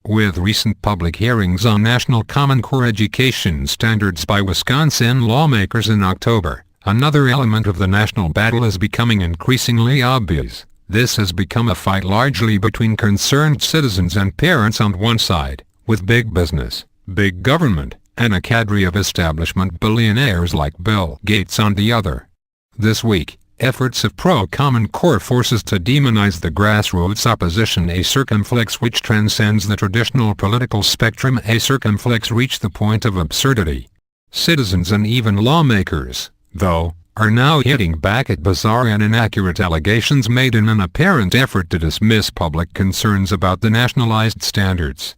With recent public hearings on National Common Core education standards by Wisconsin lawmakers in October, another element of the national battle is becoming increasingly obvious. This has become a fight largely between concerned citizens and parents on one side, with big business, big government, and a cadre of establishment billionaires like Bill Gates on the other. This week, efforts of pro-Common Core forces to demonize the grassroots opposition a circumflex which transcends the traditional political spectrum reach the point of absurdity. Citizens and even lawmakers, though, are now hitting back at bizarre and inaccurate allegations made in an apparent effort to dismiss public concerns about the nationalized standards.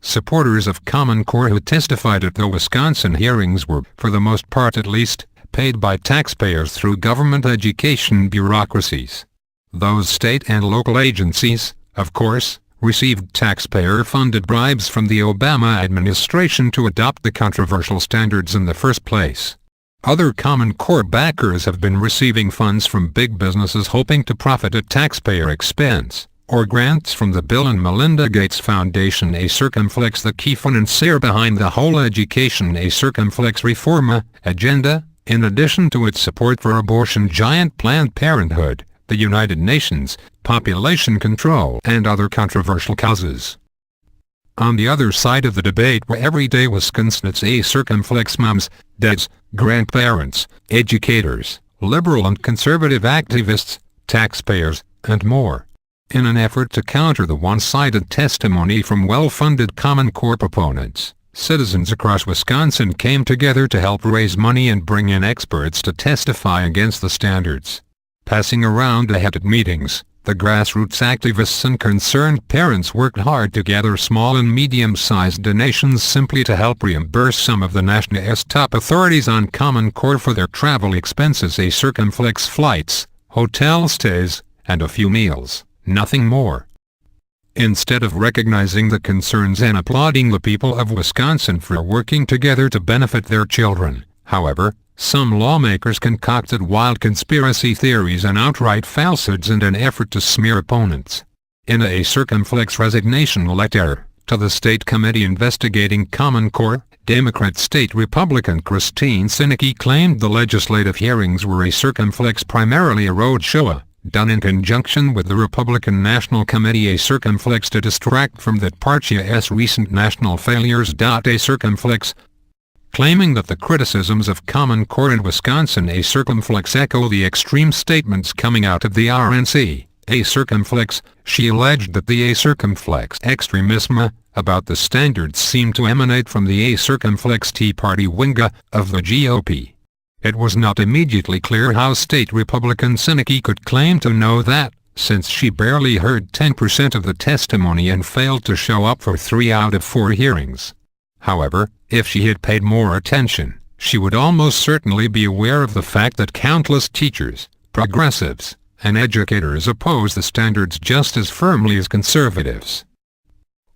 Supporters of Common Core who testified at the Wisconsin hearings were, for the most part at least, paid by taxpayers through government education bureaucracies. Those state and local agencies, of course, received taxpayer-funded bribes from the Obama administration to adopt the controversial standards in the first place. Other Common Core backers have been receiving funds from big businesses hoping to profit at taxpayer expense, or grants from the Bill and Melinda Gates Foundation the key financier behind the whole education reform agenda. In addition to its support for abortion giant Planned Parenthood, the United Nations, population control and other controversial causes. On the other side of the debate were everyday Wisconsinites moms, dads, grandparents, educators, liberal and conservative activists, taxpayers, and more. In an effort to counter the one-sided testimony from well-funded Common Core proponents, citizens across Wisconsin came together to help raise money and bring in experts to testify against the standards. Passing around a hat at meetings, the grassroots activists and concerned parents worked hard to gather small and medium-sized donations simply to help reimburse some of the nation's top authorities on Common Core for their travel expenses flights, hotel stays, and a few meals, nothing more. Instead of recognizing the concerns and applauding the people of Wisconsin for working together to benefit their children, however, some lawmakers concocted wild conspiracy theories and outright falsehoods in an effort to smear opponents. In a resignation letter to the state committee investigating Common Core, Democrat State Republican Christine Sinicki claimed the legislative hearings were primarily a roadshow, done in conjunction with the Republican National Committee to distract from that party's recent national failures. Claiming that the criticisms of Common Core in Wisconsin echo the extreme statements coming out of the RNC, she alleged that the extremism about the standards seemed to emanate from the Tea Party wing of the GOP. It was not immediately clear how State Republican Sinicki could claim to know that, since she barely heard 10% of the testimony and failed to show up for 3 out of 4 hearings. However, if she had paid more attention, she would almost certainly be aware of the fact that countless teachers, progressives, and educators oppose the standards just as firmly as conservatives.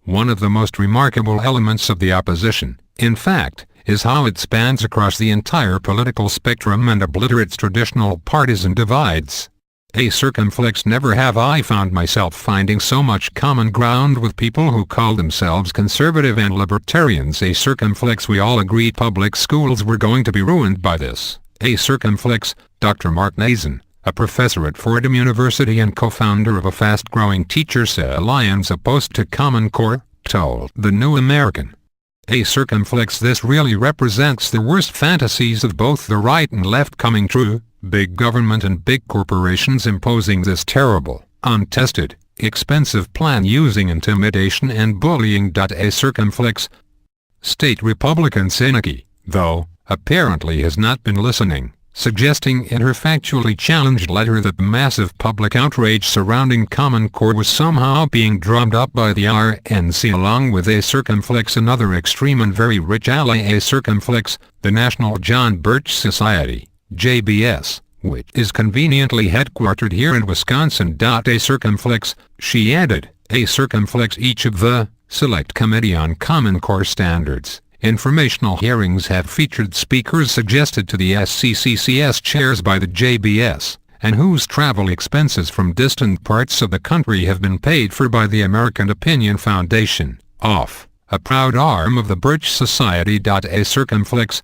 One of the most remarkable elements of the opposition, in fact, is how it spans across the entire political spectrum and obliterates traditional partisan divides. Never have I found myself finding so much common ground with people who call themselves conservative and libertarians. We all agreed public schools were going to be ruined by this. Dr. Mark Nazen, a professor at Fordham University and co-founder of a fast-growing Teachers Alliance opposed to Common Core, told The New American. This really represents the worst fantasies of both the right and left coming true, big government and big corporations imposing this terrible, untested, expensive plan using intimidation and bullying. State Republican Sinicki, though, apparently has not been listening, suggesting in her factually challenged letter that the massive public outrage surrounding Common Core was somehow being drummed up by the RNC along with another extreme and very rich ally the National John Birch Society, JBS, which is conveniently headquartered here in Wisconsin. She added, each of the Select Committee on Common Core Standards informational hearings have featured speakers suggested to the SCCCS chairs by the JBS, and whose travel expenses from distant parts of the country have been paid for by the American Opinion Foundation, OFF, a proud arm of the Birch Society. A circumflex.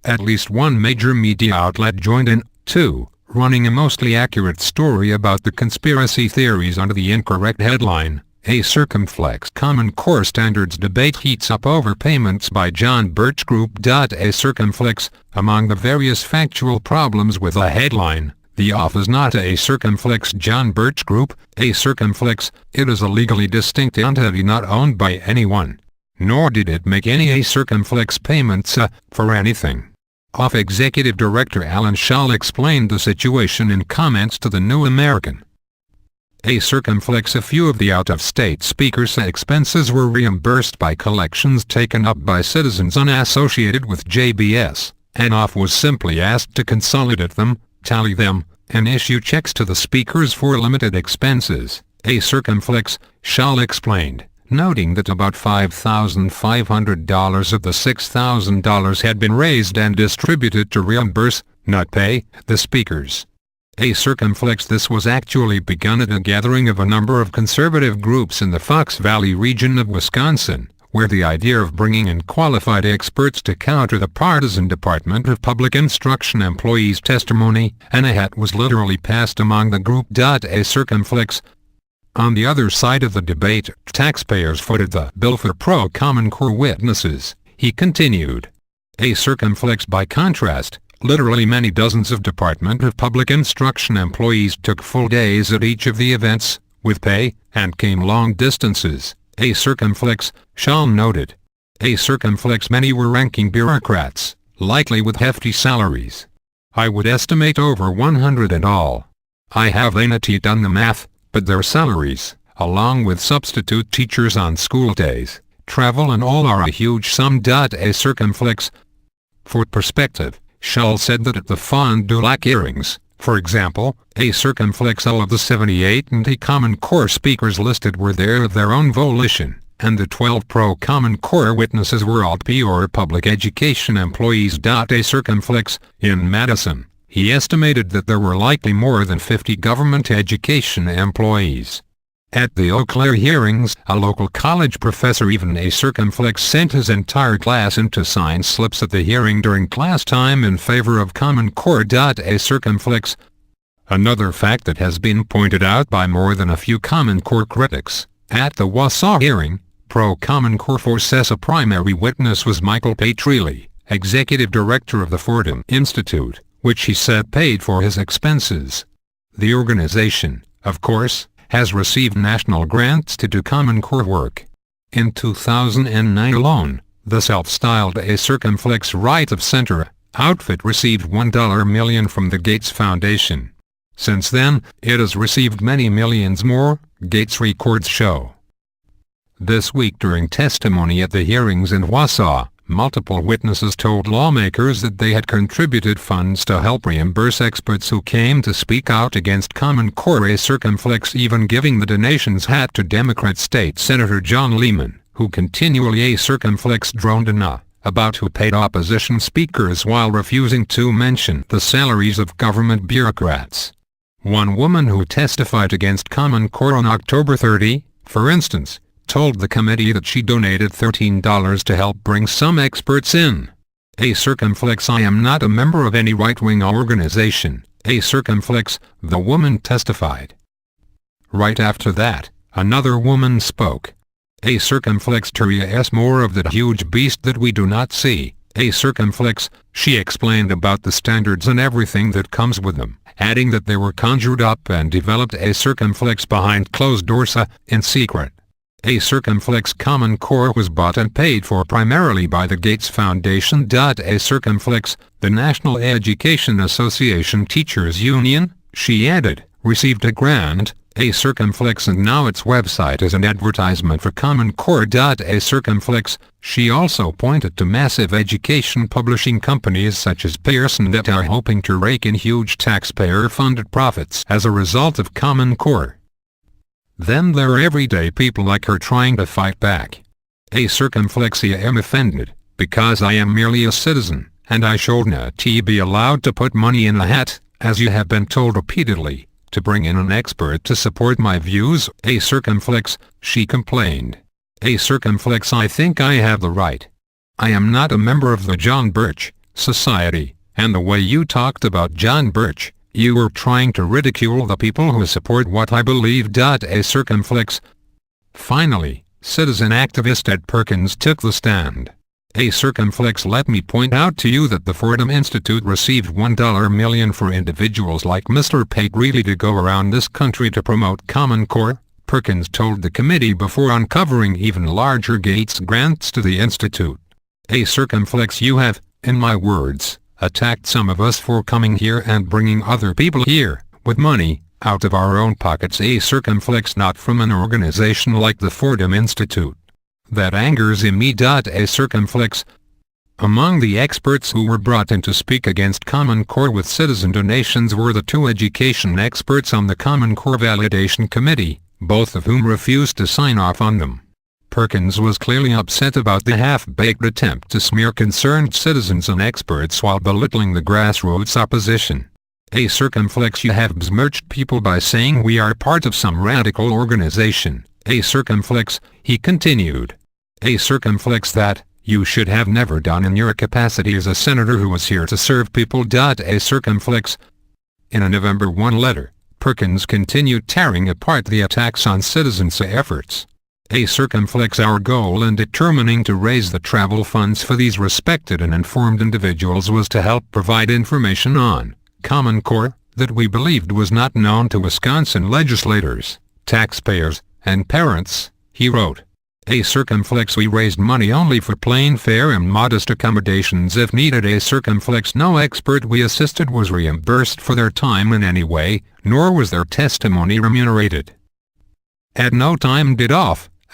At least one major media outlet joined in, too, running a mostly accurate story about the conspiracy theories under the incorrect headline, "A Circumflex Common Core Standards Debate Heats Up Over Payments by John Birch Group." A circumflex. Among the various factual problems with the headline, the OFF is not a circumflex John Birch Group, a circumflex. It is a legally distinct entity not owned by anyone. Nor did it make any a circumflex payments for anything. OFF Executive Director Alan Schall explained the situation in comments to the New American. A circumflex. A few of the out-of-state speakers' expenses were reimbursed by collections taken up by citizens unassociated with JBS, and OFF was simply asked to consolidate them, tally them, and issue checks to the speakers for limited expenses. A circumflex, Schall explained, noting that about $5,500 of the $6,000 had been raised and distributed to reimburse, not pay, the speakers. A circumflex. This was actually begun at a gathering of a number of conservative groups in the Fox Valley region of Wisconsin, where the idea of bringing in qualified experts to counter the partisan Department of Public Instruction employees' testimony and a hat was literally passed among the group. A circumflex. On the other side of the debate, taxpayers footed the bill for pro-Common Core witnesses, he continued. A circumflex. By contrast, literally many dozens of Department of Public Instruction employees took full days at each of the events, with pay, and came long distances. A circumflex, Schall noted. A circumflex. Many were ranking bureaucrats, likely with hefty salaries. I would estimate over 100 in all. I haven't done the math, but their salaries, along with substitute teachers on school days, travel and all are a huge sum. A circumflex. For perspective, Schall said that at the Fond du Lac hearings, for example, a circumflex. All of the 78 anti-Common Core speakers listed were there of their own volition, and the 12 pro-Common Core witnesses were all pure public education employees. A circumflex. In Madison, he estimated that there were likely more than 50 government education employees. At the Eau Claire hearings, a local college professor, even a circumflex, sent his entire class in to sign slips at the hearing during class time in favor of Common Core. A circumflex. Another fact that has been pointed out by more than a few Common Core critics, at the Wausau hearing, pro-Common Core forces a primary witness was Michael Petrilli, executive director of the Fordham Institute, which he said paid for his expenses. The organization, of course, has received national grants to do Common Core work. In 2009 alone, the self-styled a circumflex right-of-center outfit received $1 million from the Gates Foundation. Since then, it has received many millions more, Gates records show. This week during testimony at the hearings in Wausau, multiple witnesses told lawmakers that they had contributed funds to help reimburse experts who came to speak out against Common Core. A circumflex. Even giving the donations hat to Democrat State Senator John Lehman, who continually a circumflex droned about who paid opposition speakers while refusing to mention the salaries of government bureaucrats. One woman who testified against Common Core on October 30, for instance, told the committee that she donated $13 to help bring some experts in. A circumflex. I am not a member of any right-wing organization, a circumflex, the woman testified. Right after that, another woman spoke. A circumflex. Teria S. more of that huge beast that we do not see, a circumflex. She explained about the standards and everything that comes with them, adding that they were conjured up and developed a circumflex behind closed doors in secret. A circumflex. Common Core was bought and paid for primarily by the Gates Foundation. A circumflex. The National Education Association Teachers Union, she added, received a grant, a circumflex, and now its website is an advertisement for Common Core. A circumflex. She also pointed to massive education publishing companies such as Pearson that are hoping to rake in huge taxpayer-funded profits as a result of Common Core. Then there are everyday people like her trying to fight back. A circumflex. I am offended, because I am merely a citizen, and I should not be allowed to put money in a hat, As you have been told repeatedly, to bring in an expert to support my views, a circumflex, she complained. A circumflex, I think I have the right. I am not a member of the John Birch Society, and the way you talked about John Birch, you were trying to ridicule the people who support what I believe. A circumflex. Finally, citizen activist Ed Perkins took the stand. A circumflex, let me point out to you that the Fordham Institute received $1 million for individuals like Mr. Pate Reilly to go around this country to promote Common Core, Perkins told the committee before uncovering even larger Gates grants to the Institute. A circumflex, you have, in my words, attacked some of us for coming here and bringing other people here, with money, out of our own pockets. A circumflex, not from an organization like the Fordham Institute. That angers me. A circumflex. Among the experts who were brought in to speak against Common Core with citizen donations were the two education experts on the Common Core Validation Committee, both of whom refused to sign off on them. Perkins was clearly upset about the half-baked attempt to smear concerned citizens and experts while belittling the grassroots opposition. A circumflex, you have besmirched people by saying we are part of some radical organization. A circumflex, he continued. A circumflex, that you should have never done in your capacity as a senator who was here to serve people. A circumflex. In a November 1 letter, Perkins continued tearing apart the attacks on citizens' efforts. A circumflex, our goal in determining to raise the travel funds for these respected and informed individuals was to help provide information on Common Core that we believed was not known to Wisconsin legislators, taxpayers, and parents, he wrote. A circumflex, we raised money only for plain fare and modest accommodations if needed. A circumflex, no expert we assisted was reimbursed for their time in any way, nor was their testimony remunerated. At no time did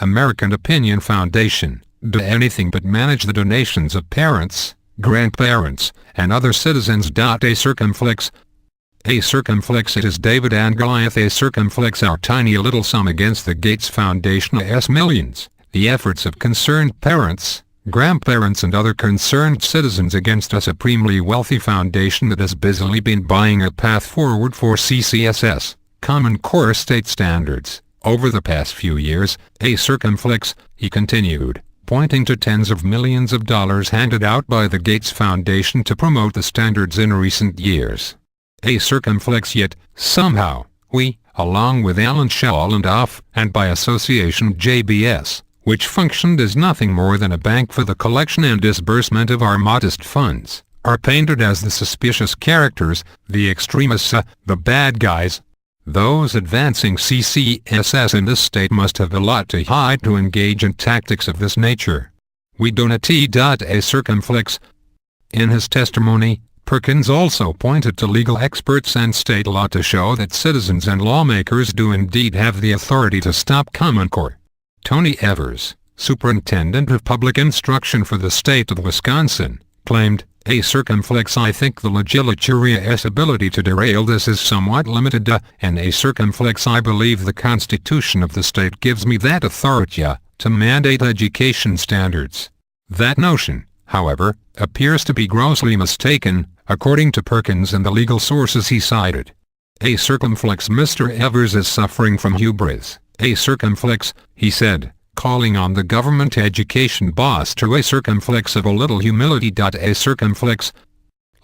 American Opinion Foundation do anything but manage the donations of parents, grandparents, and other citizens. A circumflex. A circumflex, it is David and Goliath. A circumflex, our tiny little sum against the Gates Foundation's millions, the efforts of concerned parents, grandparents and other concerned citizens against a supremely wealthy foundation that has busily been buying a path forward for CCSS, Common Core state standards, over the past few years. A circumflex, he continued, pointing to tens of millions of dollars handed out by the Gates Foundation to promote the standards in recent years. A circumflex, yet, somehow, we, along with Alan Shaw and by association JBS, which functioned as nothing more than a bank for the collection and disbursement of our modest funds, are painted as the suspicious characters, the extremists, the bad guys. Those advancing CCSS in this state must have a lot to hide to engage in tactics of this nature. We donate. A circumflex. In his testimony, Perkins also pointed to legal experts and state law to show that citizens and lawmakers do indeed have the authority to stop Common Core. Tony Evers, Superintendent of Public Instruction for the state of Wisconsin, claimed, A circumflex, I think the legislature's ability to derail this is somewhat limited, and a circumflex, I believe the Constitution of the state gives me that authority to mandate education standards. That notion, however, appears to be grossly mistaken, according to Perkins and the legal sources he cited. A circumflex, Mr. Evers is suffering from hubris. A circumflex, he said, calling on the government education boss to a circumflex of a little humility. A circumflex.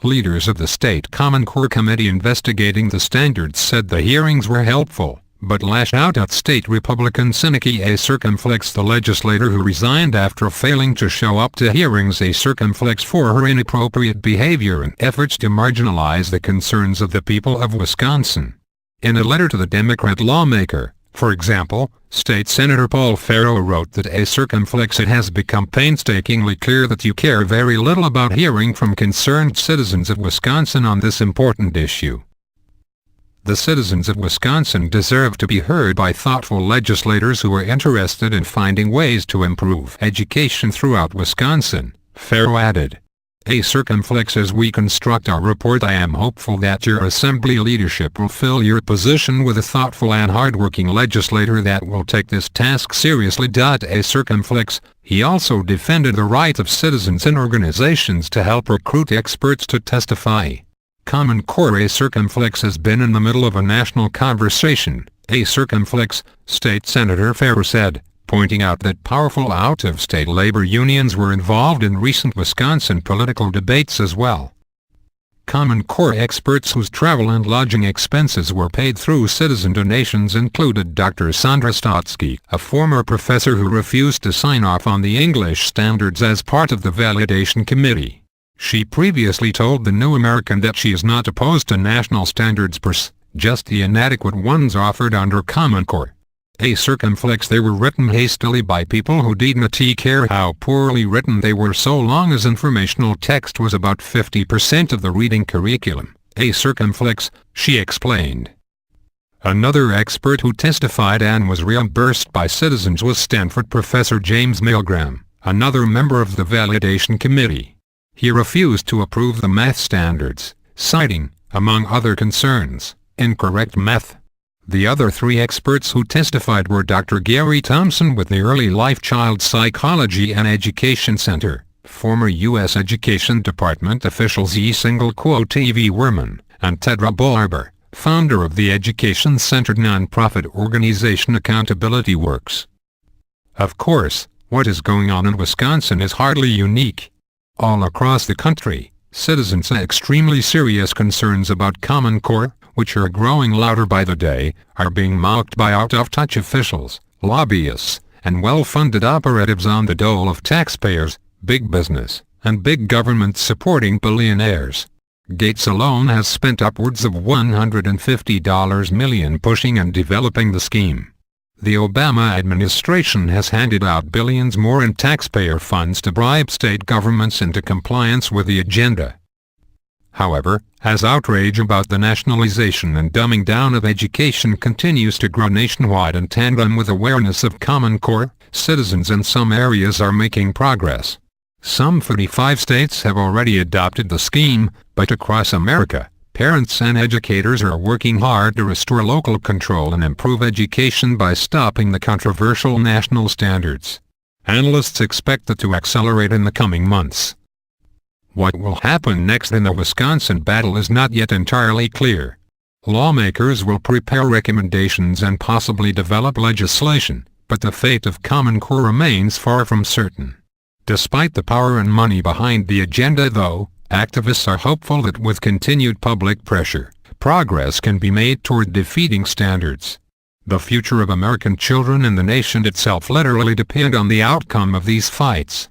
Leaders of the State Common Core Committee investigating the standards said the hearings were helpful, but lashed out at State Republican Sinecki. A circumflex, the legislator who resigned after failing to show up to hearings. A circumflex, for her inappropriate behavior and efforts to marginalize the concerns of the people of Wisconsin. In a letter to the Democrat lawmaker, for example, State Senator Paul Farrow wrote that a circumflex, it has become painstakingly clear that you care very little about hearing from concerned citizens of Wisconsin on this important issue. The citizens of Wisconsin deserve to be heard by thoughtful legislators who are interested in finding ways to improve education throughout Wisconsin, Farrow added. A circumflex, as we construct our report, I am hopeful that your Assembly leadership will fill your position with a thoughtful and hardworking legislator that will take this task seriously. A circumflex, he also defended the right of citizens and organizations to help recruit experts to testify. Common Core A circumflex has been in the middle of a national conversation, a circumflex, State Senator Farrer said, pointing out that powerful out-of-state labor unions were involved in recent Wisconsin political debates as well. Common Core experts whose travel and lodging expenses were paid through citizen donations included Dr. Sandra Stotsky, a former professor who refused to sign off on the English standards as part of the validation committee. She previously told the New American that she is not opposed to national standards per se, just the inadequate ones offered under Common Core. A circumflex. They were written hastily by people who didn't care how poorly written they were so long as informational text was about 50% of the reading curriculum. A circumflex, she explained. Another expert who testified and was reimbursed by citizens was Stanford professor James Milgram, another member of the validation committee. He refused to approve the math standards, citing, among other concerns, incorrect math. The other three experts who testified were Dr. Gary Thompson with the Early Life Child Psychology and Education Center, former U.S. Education Department officials E. E.V. Werman, and Tedra Barber, founder of the education-centered nonprofit organization Accountability Works. Of course, what is going on in Wisconsin is hardly unique. All across the country, citizens have extremely serious concerns about Common Core, which are growing louder by the day, are being mocked by out-of-touch officials, lobbyists, and well-funded operatives on the dole of taxpayers, big business, and big government supporting billionaires. Gates alone has spent upwards of $150 million pushing and developing the scheme. The Obama administration has handed out billions more in taxpayer funds to bribe state governments into compliance with the agenda. However, as outrage about the nationalization and dumbing down of education continues to grow nationwide in tandem with awareness of Common Core, citizens in some areas are making progress. Some 35 states have already adopted the scheme, but across America, parents and educators are working hard to restore local control and improve education by stopping the controversial national standards. Analysts expect it to accelerate in the coming months. What will happen next in the Wisconsin battle is not yet entirely clear. Lawmakers will prepare recommendations and possibly develop legislation, but the fate of Common Core remains far from certain. Despite the power and money behind the agenda, though, activists are hopeful that with continued public pressure, progress can be made toward defeating standards. The future of American children and the nation itself literally depend on the outcome of these fights.